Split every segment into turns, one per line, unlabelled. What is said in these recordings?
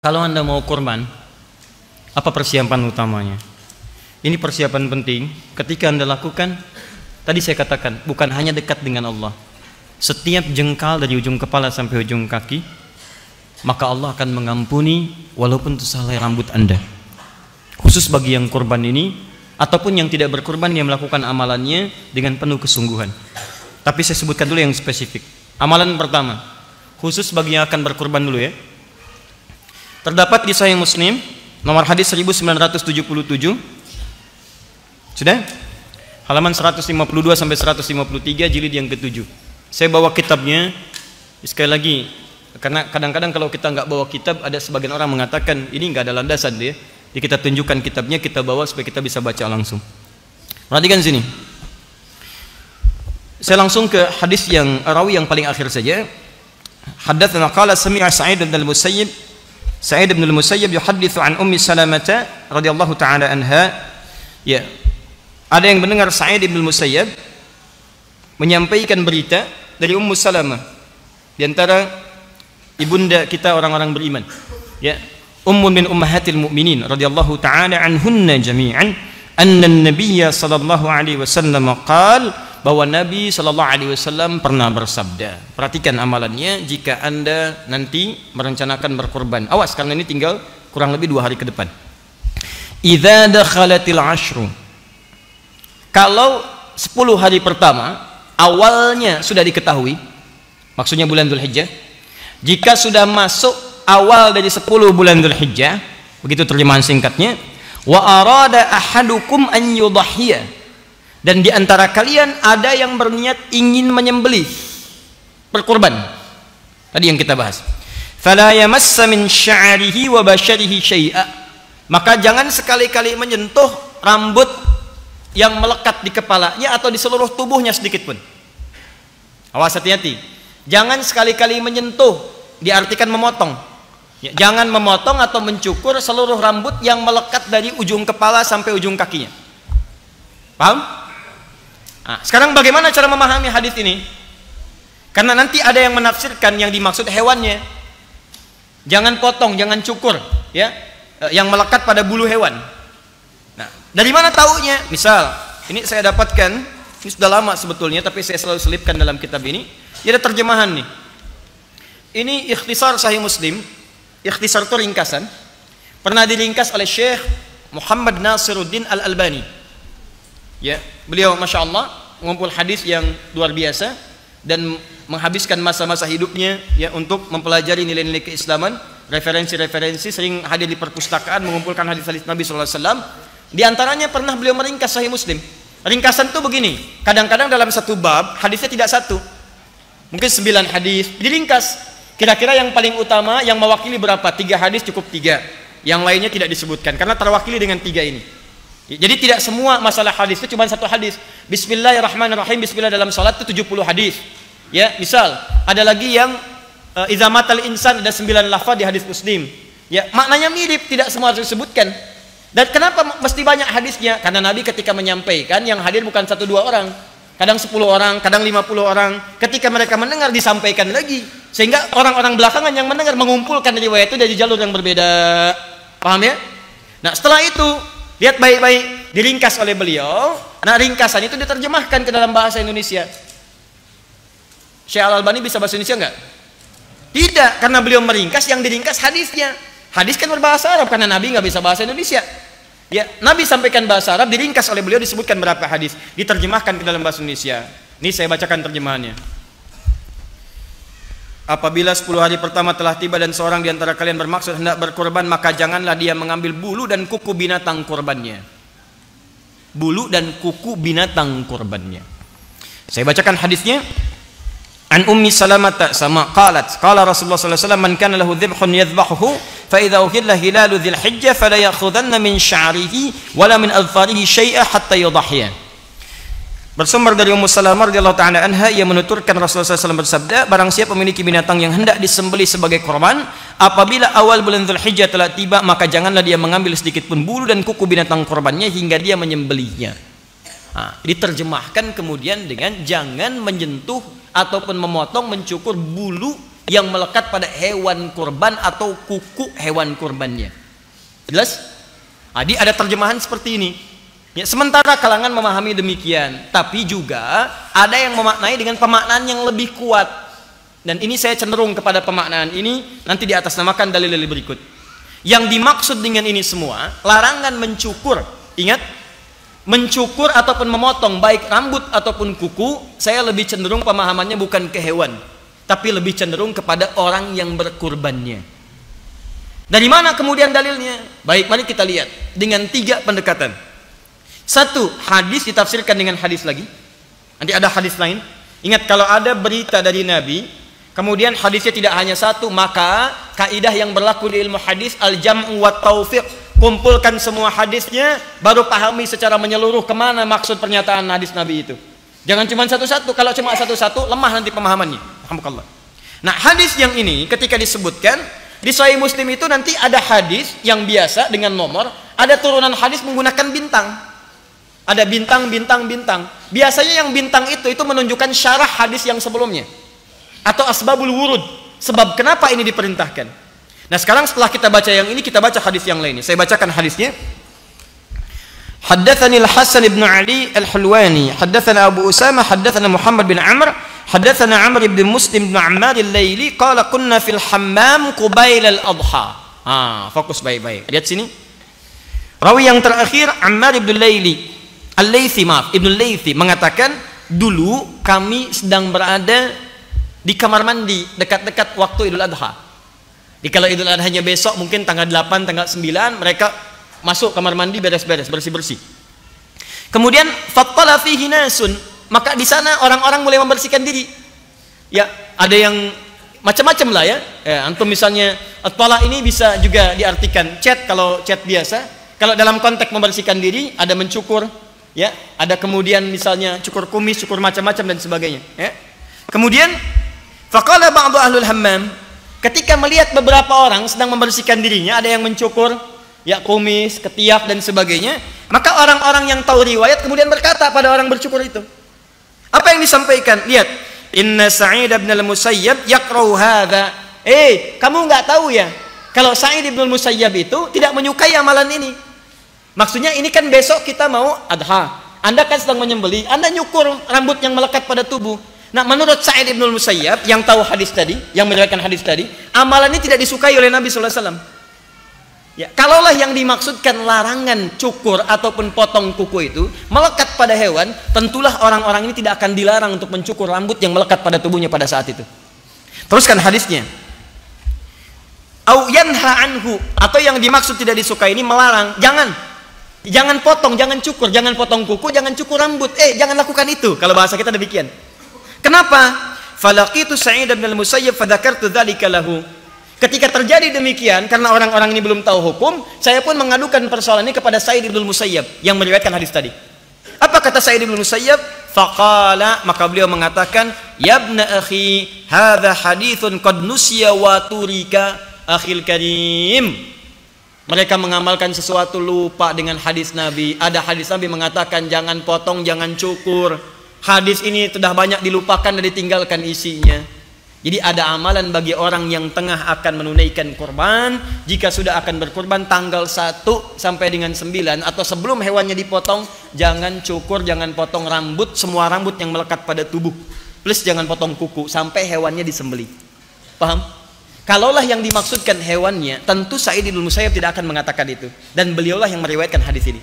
Kalau Anda mau kurban, apa persiapan utamanya? Ini persiapan penting. Ketika Anda lakukan, tadi saya katakan, bukan hanya dekat dengan Allah. Setiap jengkal dari ujung kepala sampai ujung kaki, maka Allah akan mengampuni walaupun tersalai rambut Anda. Khusus bagi yang kurban ini, ataupun yang tidak berkurban, yang melakukan amalannya dengan penuh kesungguhan. Tapi saya sebutkan dulu yang spesifik. Amalan pertama, khusus bagi yang akan berkurban dulu ya. Terdapat di Sahih Muslim, nomor hadis 1977. Sudah? Halaman 152 sampai 153, jilid yang ke-7. Saya bawa kitabnya. Sekali lagi, karena kadang-kadang kalau kita nggak bawa kitab, ada sebagian orang mengatakan ini nggak ada landasan dia. Jadi kita tunjukkan kitabnya, kita bawa supaya kita bisa baca langsung. Perhatikan sini. Saya langsung ke hadis yang rawi yang paling akhir saja. Haddatsana qala sami'a Sa'id bin al-Musayyib. Sa'id bin al-Musayyib yuhadditsu an Ummi Salamah radhiyallahu ta'ala anha. Ya. Ada yang mendengar Sa'id bin al-Musayyib menyampaikan berita dari Ummu Salamah, di antara ibunda kita orang-orang beriman. Ya. Ummun min ummahatil mu'minin radhiyallahu ta'ala anhunna jami'an anna an-nabiyya sallallahu alaihi wasallam qala, bahwa Nabi sallallahu alaihi wasallam pernah bersabda. Perhatikan amalannya jika Anda nanti merencanakan berkorban. Awas, karena ini tinggal kurang lebih 2 hari ke depan. Idza dakhalatil ashru, kalau 10 hari pertama awalnya sudah diketahui, maksudnya bulan Dzulhijjah, jika sudah masuk awal dari 10 bulan Dzulhijjah, begitu terjemahan singkatnya, wa arada ahadukum an yudhhiya, dan di antara kalian ada yang berniat ingin menyembelih, berkorban. Tadi yang kita bahas. Fala yamassa min sya'rihi wa basyarihi syai'a, maka jangan sekali-kali menyentuh rambut yang melekat di kepalanya atau di seluruh tubuhnya sedikit pun. Awas, hati-hati. Jangan sekali-kali menyentuh, diartikan memotong. Ya, jangan memotong atau mencukur seluruh rambut yang melekat dari ujung kepala sampai ujung kakinya. Paham? Nah, sekarang bagaimana cara memahami hadis ini? Karena nanti ada yang menafsirkan yang dimaksud hewannya. Jangan potong, jangan cukur, ya, yang melekat pada bulu hewan. Nah, dari mana taunya? Misal, ini saya dapatkan, ini sudah lama sebetulnya, tapi saya selalu selipkan dalam kitab ini. Ini ada terjemahan nih. Ini ikhtisar Sahih Muslim. Ikhtisar itu ringkasan. Pernah diringkas oleh Syekh Muhammad Nasiruddin Al-Albani. Ya, beliau masya Allah mengumpul hadis yang luar biasa dan menghabiskan masa-masa hidupnya ya untuk mempelajari nilai-nilai keislaman, referensi-referensi, sering hadir di perpustakaan mengumpulkan hadis-hadis Nabi SAW. Di antaranya pernah beliau meringkas Sahih Muslim. Ringkasan itu begini, kadang-kadang dalam satu bab hadisnya tidak satu, mungkin 9 hadis diringkas. Kira-kira yang paling utama yang mewakili berapa? 3 hadis cukup 3, yang lainnya tidak disebutkan karena terwakili dengan 3 ini. Jadi tidak semua masalah hadis itu cuma 1 hadis. Bismillahirrahmanirrahim, bismillah dalam salat itu 70 hadis. Ya, misal ada lagi yang idza matal insan, ada 9 lafaz di hadis Muslim. Ya, maknanya mirip, tidak semua harus disebutkan. Dan kenapa mesti banyak hadisnya? Karena Nabi ketika menyampaikan yang hadir bukan 1-2 orang, kadang 10 orang, kadang 50 orang. Ketika mereka mendengar disampaikan lagi, sehingga orang-orang belakangan yang mendengar mengumpulkan riwayat itu dari jalur yang berbeda. Paham ya? Nah, setelah itu lihat baik-baik, diringkas oleh beliau. Nah, ringkasan itu diterjemahkan ke dalam bahasa Indonesia. Syekh Al-Albani bisa bahasa Indonesia enggak? Tidak, karena beliau meringkas, yang diringkas hadisnya. Hadis kan berbahasa Arab, karena Nabi nggak bisa bahasa Indonesia. Ya, Nabi sampaikan bahasa Arab, diringkas oleh beliau, disebutkan berapa hadis, diterjemahkan ke dalam bahasa Indonesia. Ini saya bacakan terjemahannya. Apabila 10 hari pertama telah tiba dan seorang di antara kalian bermaksud hendak berkorban, maka janganlah dia mengambil bulu dan kuku binatang korbannya. Bulu dan kuku binatang korbannya. Saya bacakan hadisnya. An Ummi Salamah sama qalat, qala Rasulullah sallallahu alaihi wasallam, man kana lahu dhibhun yadhbahuhu fa idza uhilla hilalu dzil hijjah fala ya'khudanna min sya'rihi wala min adfarihi syai'a hatta yudhhiya. Bersumber dari Ummu Salamah radhiyallahu ta'ala anha, ia menuturkan Rasulullah SAW bersabda, barang siapa memiliki binatang yang hendak disembelih sebagai korban, apabila awal bulan Dzulhijjah telah tiba, maka janganlah dia mengambil sedikit pun bulu dan kuku binatang korbannya hingga dia menyembelihnya. Nah, diterjemahkan kemudian dengan jangan menyentuh ataupun memotong, mencukur bulu yang melekat pada hewan kurban atau kuku hewan kurbannya. Jelas? Jadi ada terjemahan seperti ini. Ya, sementara kalangan memahami demikian, tapi juga ada yang memaknai dengan pemaknaan yang lebih kuat. Dan ini saya cenderung kepada pemaknaan ini, nanti di atas namakan dalil-dalil berikut. Yang dimaksud dengan ini semua, larangan mencukur. Ingat, mencukur ataupun memotong baik rambut ataupun kuku, saya lebih cenderung pemahamannya bukan ke hewan, tapi lebih cenderung kepada orang yang berkurbannya. Dari mana kemudian dalilnya? Baik, mari kita lihat dengan 3 pendekatan. 1, hadis ditafsirkan dengan hadis lagi. Nanti ada hadis lain. Ingat, kalau ada berita dari Nabi, kemudian hadisnya tidak hanya 1, maka kaidah yang berlaku di ilmu hadis al-jam'u wa taufiq. Kumpulkan semua hadisnya, baru pahami secara menyeluruh kemana maksud pernyataan hadis Nabi itu. Jangan cuma satu-satu. Kalau cuma satu-satu, lemah nanti pemahamannya. Alhamdulillah. Nah, hadis yang ini ketika disebutkan di Sahih Muslim itu nanti ada hadis yang biasa dengan nomor, ada turunan hadis menggunakan bintang. Ada bintang, bintang, bintang. Biasanya yang bintang itu menunjukkan syarah hadis yang sebelumnya. Atau asbabul wurud. Sebab kenapa ini diperintahkan. Nah, sekarang setelah kita baca yang ini, kita baca hadis yang lainnya. Saya bacakan hadisnya. Haddatsani Al-Hasan ibn Ali Al-Hulwani, haddatsana Abu Usama, haddatsana Muhammad bin Amr, haddatsana Amr ibn Muslim bin Ammar al-Laili, qala kunna fil hammam qubail al-adha. Fokus baik-baik. Lihat sini. Rawi yang terakhir Ammar ibn Laili Al-Laythi, maaf, Ibnu Laythi mengatakan, dulu kami sedang berada di kamar mandi dekat-dekat waktu Idul Adha. Di kalau Idul Adhanya besok, mungkin tanggal 8, tanggal 9, mereka masuk kamar mandi beres-beres, bersih-bersih. Kemudian fattala fihi nasun, maka di sana orang-orang mulai membersihkan diri. Ya, ada yang macam-macam lah ya. Antum misalnya at-tala ini bisa juga diartikan chat kalau chat biasa. Kalau dalam konteks membersihkan diri ada mencukur, ya, ada kemudian misalnya cukur kumis, cukur macam-macam dan sebagainya, ya. Kemudian faqala ba'du ahlul hammam, ketika melihat beberapa orang sedang membersihkan dirinya, ada yang mencukur ya kumis, ketiak dan sebagainya, maka orang-orang yang tahu riwayat kemudian berkata pada orang bercukur itu. Apa yang disampaikan? Lihat, inna Sa'id bin al-Musayyab yaqra'u hadza. Kamu enggak tahu ya kalau Sa'id bin al-Musayyab itu tidak menyukai amalan ini. Maksudnya ini kan besok kita mau adha. Anda kan sedang menyembeli, Anda nyukur rambut yang melekat pada tubuh. Nah, menurut Sa'id bin al-Musayyab yang tahu hadis tadi, yang meriwayatkan hadis tadi, amalan ini tidak disukai oleh Nabi sallallahu alaihi wasallam. Ya, kalaulah yang dimaksudkan larangan cukur ataupun potong kuku itu melekat pada hewan, tentulah orang-orang ini tidak akan dilarang untuk mencukur rambut yang melekat pada tubuhnya pada saat itu. Teruskan hadisnya. Au yanha anhu, atau yang dimaksud tidak disukai ini melarang, jangan potong, jangan cukur, jangan potong kuku, jangan cukur rambut. Jangan lakukan itu. Kalau bahasa kita demikian. Kenapa? Falaqitu Sa'id bin al-Musayyab fadzakartu dzalika lahu. Ketika terjadi demikian, karena orang-orang ini belum tahu hukum, saya pun mengadukan persoalan ini kepada Sa'id bin al-Musayyab yang meriwayatkan hadis tadi. Apa kata Sa'id bin al-Musayyab? Faqala, maka beliau mengatakan, "Ya ibna akhi, hadza haditsun qad nusiya wa turika akhil karim." Mereka mengamalkan sesuatu lupa dengan hadis Nabi. Ada hadis Nabi mengatakan jangan potong, jangan cukur. Hadis ini sudah banyak dilupakan dan ditinggalkan isinya. Jadi ada amalan bagi orang yang tengah akan menunaikan kurban, jika sudah akan berkurban tanggal 1 sampai dengan 9 atau sebelum hewannya dipotong, jangan cukur, jangan potong rambut, semua rambut yang melekat pada tubuh. Plus jangan potong kuku sampai hewannya disembelih. Paham? Kalaulah yang dimaksudkan hewannya, tentu Sa'id bin Musayyab tidak akan mengatakan itu. Dan beliaulah yang meriwayatkan hadis ini.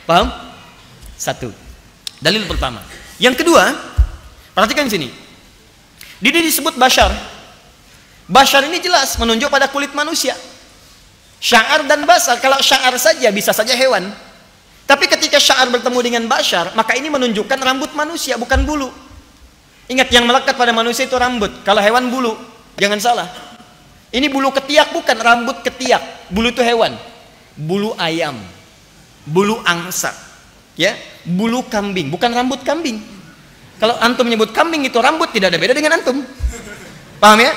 Paham? 1. Dalil pertama. Yang kedua, perhatikan sini. Ini disebut bashar. Bashar ini jelas menunjuk pada kulit manusia. Sya'ar dan basar. Kalau sya'ar saja bisa saja hewan. Tapi ketika sya'ar bertemu dengan bashar, maka ini menunjukkan rambut manusia, bukan bulu. Ingat, yang melekat pada manusia itu rambut. Kalau hewan bulu, jangan salah. Ini bulu ketiak, bukan rambut ketiak. Bulu itu hewan. Bulu ayam, bulu angsa, ya, bulu kambing, bukan rambut kambing. Kalau antum menyebut kambing itu rambut, tidak ada beda dengan antum. Paham ya?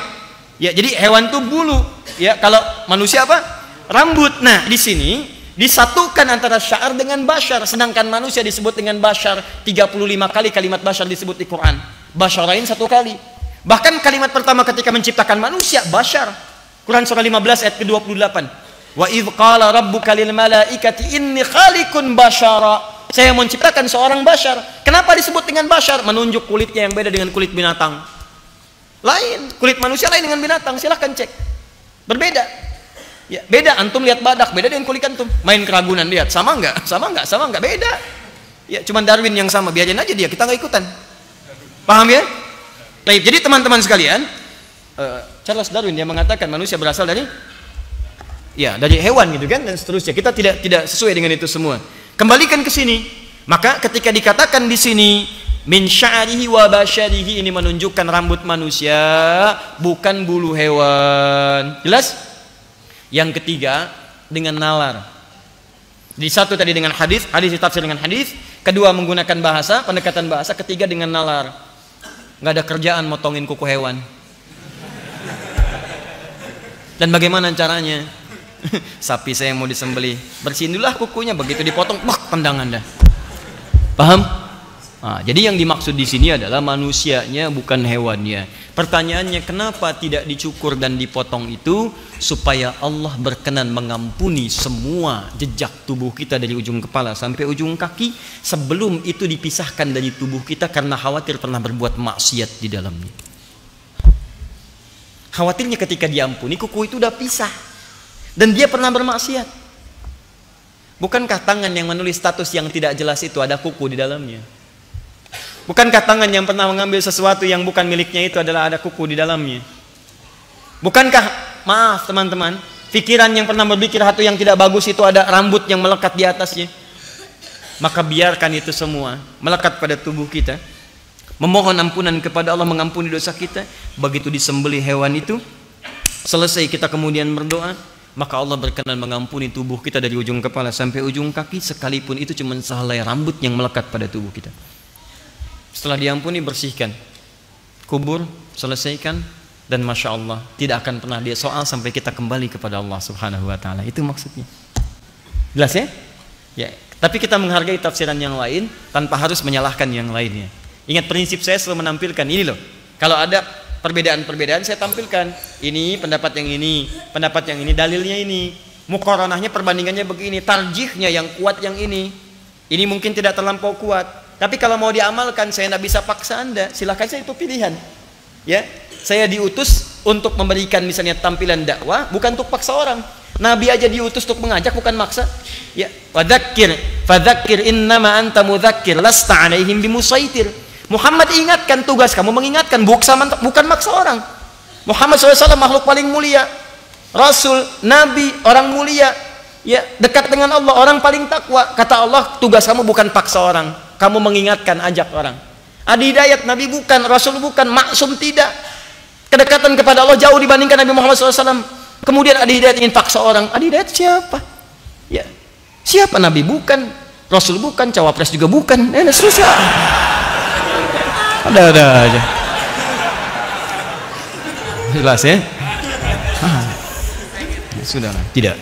Ya, jadi hewan itu bulu, ya. Kalau manusia apa? Rambut. Nah, di sini disatukan antara sya'ar dengan bashar, sedangkan manusia disebut dengan bashar 35 kali kalimat bashar disebut di Quran. Basharain 1 kali. Bahkan kalimat pertama ketika menciptakan manusia, bashar. Quran surah 15 ayat ke-28. Wa idh qala rabbuka lil malaikati inni khaliqun bashara. Saya menciptakan seorang bashar. Kenapa disebut dengan bashar? Menunjuk kulitnya yang beda dengan kulit binatang. Lain, kulit manusia lain dengan binatang. Silahkan cek. Berbeda. Ya, beda. Antum lihat badak, beda dengan kulit antum. Main keragunan lihat, sama enggak? Sama enggak? Sama enggak? Beda. Ya, cuman Darwin yang sama, biarin aja dia, kita enggak ikutan. Paham ya? Baik, jadi teman-teman sekalian, Charles Darwin dia mengatakan manusia berasal dari hewan gitu kan, dan seterusnya. Kita tidak sesuai dengan itu semua. Kembalikan ke sini. Maka ketika dikatakan di sini min sya'rihi wa basyarihi, ini menunjukkan rambut manusia, bukan bulu hewan. Jelas? Yang ketiga dengan nalar. Di satu tadi dengan hadis ditafsir dengan hadis, kedua menggunakan bahasa, pendekatan bahasa, ketiga dengan nalar. Nggak ada kerjaan motongin kuku hewan. Dan bagaimana caranya? Sapi saya mau disembelih, bersihin dulu lah kukunya, begitu dipotong, tendangan dah. Paham? Nah, jadi yang dimaksud di sini adalah manusianya, bukan hewannya. Pertanyaannya, kenapa tidak dicukur dan dipotong itu? Supaya Allah berkenan mengampuni semua jejak tubuh kita dari ujung kepala sampai ujung kaki, sebelum itu dipisahkan dari tubuh kita karena khawatir pernah berbuat maksiat di dalamnya. Khawatirnya ketika diampuni, kuku itu udah pisah dan dia pernah bermaksiat. Bukankah tangan yang menulis status yang tidak jelas itu ada kuku di dalamnya? Bukankah tangan yang pernah mengambil sesuatu yang bukan miliknya itu adalah ada kuku di dalamnya? Bukankah, maaf teman-teman, pikiran yang pernah berpikir hati yang tidak bagus itu ada rambut yang melekat di atasnya? Maka biarkan itu semua melekat pada tubuh kita. Memohon ampunan kepada Allah, mengampuni dosa kita. Begitu disembelih hewan itu, selesai kita kemudian berdoa, maka Allah berkenan mengampuni tubuh kita dari ujung kepala sampai ujung kaki, sekalipun itu cuma sehelai rambut yang melekat pada tubuh kita. Setelah diampuni, bersihkan, kubur, selesaikan, dan masya Allah tidak akan pernah dia soal sampai kita kembali kepada Allah Subhanahu Wa Taala. Itu maksudnya. Jelas ya? Ya. Tapi kita menghargai tafsiran yang lain tanpa harus menyalahkan yang lainnya. Ingat prinsip saya selalu menampilkan ini loh. Kalau ada perbedaan-perbedaan saya tampilkan. Ini pendapat yang ini, pendapat yang ini, dalilnya ini. Muqaranahnya, perbandingannya begini, tarjihnya yang kuat yang ini. Ini mungkin tidak terlampau kuat. Tapi kalau mau diamalkan, saya tidak bisa paksa Anda. Silahkan, saya itu pilihan. Ya, saya diutus untuk memberikan misalnya tampilan dakwah, bukan untuk paksa orang. Nabi aja diutus untuk mengajak, bukan maksa. Ya, fadzakir innama anta mudzakir lasta alaihim bimusaitir. Muhammad ingatkan, tugas kamu mengingatkan, bukan maksa orang. Muhammad SAW makhluk paling mulia, Rasul, Nabi, orang mulia, ya, dekat dengan Allah, orang paling takwa. Kata Allah, tugas kamu bukan paksa orang, kamu mengingatkan, ajak orang. Adi Hidayat, Nabi bukan, Rasul bukan, maksum tidak. Kedekatan kepada Allah jauh dibandingkan Nabi Muhammad SAW. Kemudian Adi Hidayat ingin paksa orang. Adi Hidayat siapa? Ya, siapa? Nabi bukan, Rasul bukan, cawapres juga bukan. Susah. Ada aja. Jelas ya? Sudahlah, tidak.